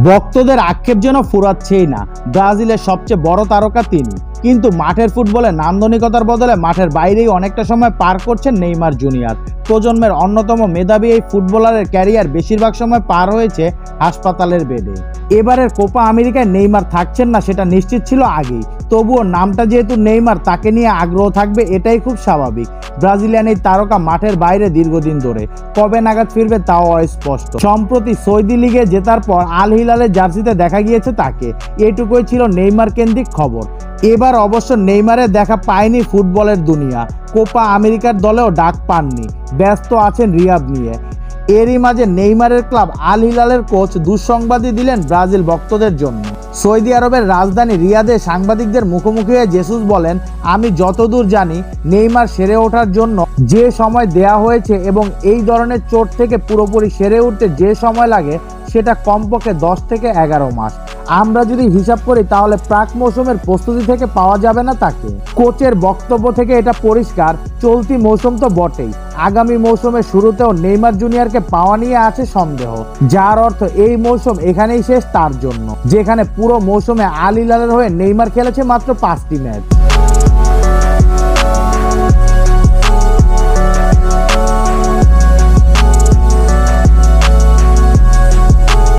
ভক্তদের আক্ষেপ যেন ফুরাচ্ছেই না। ব্রাজিলের সবচেয়ে বড় তারকা তিনি, কিন্তু মাঠের ফুটবলে নান্দনিকতার বদলে মাঠের বাইরেই অনেকটা সময় পার করছেন নেইমার জুনিয়র। প্রজন্মের অন্যতম মেধাবী এই ফুটবলারের ক্যারিয়ার বেশিরভাগ সময় পার হয়েছে হাসপাতালের বেডে। এবারের কোপা আমেরিকায় নেইমার থাকছেন না সেটা নিশ্চিত ছিল আগেই, তবুও নামটা যেহেতু নেইমার, তাকে নিয়ে আগ্রহ থাকবে এটাই খুব স্বাভাবিক। ব্রাজিলিয়ান এই তারকা মাঠের বাইরে দীর্ঘদিন ধরে, কবে নাগাদ ফিরবে তাও অস্পষ্ট। সম্প্রতি সৌদি লিগে জেতার পর আল হিলালের জার্সিতে দেখা গিয়েছে তাকে, এটুকুই ছিল নেইমার কেন্দ্রিক খবর। এবার অবশ্য নেইমারের দেখা পায়নি ফুটবলের দুনিয়া, কোপা আমেরিকার দলেও ডাক পাননি, ব্যস্ত আছেন রিয়াদ নিয়ে। এরই মাঝে নেইমারের ক্লাব আল হিলালের কোচ দুঃসংবাদই দিলেন ব্রাজিল ভক্তদের জন্য। সৌদি আরবের রাজধানী রিয়াদে সাংবাদিকদের মুখোমুখি হয়ে জেসুস বলেন, আমি যতদূর জানি নেইমার সেরে ওঠার জন্য যে সময় দেয়া হয়েছে এবং এই ধরনের চোট থেকে পুরোপুরি সেরে উঠতে যে সময় লাগে সেটা কমপক্ষে 10 থেকে 11 মাস। আমরা যদি হিসাব করি তাহলে প্রাক মৌসুমের প্রস্তুতি থেকে পাওয়া যাবে না তাকে। কোচের বক্তব্য থেকে এটা পরিষ্কার, চলতি মৌসুম তো বটেই, আগামী মৌসুমের শুরুতেও নেইমার জুনিয়রকে পাওয়া নিয়ে আছে সন্দেহ, যার অর্থ এই মৌসুম এখানেই শেষ তার জন্য, যেখানে পুরো মৌসুমে আল হিলালের হয়ে নেইমার খেলেছে মাত্র 5টি ম্যাচ।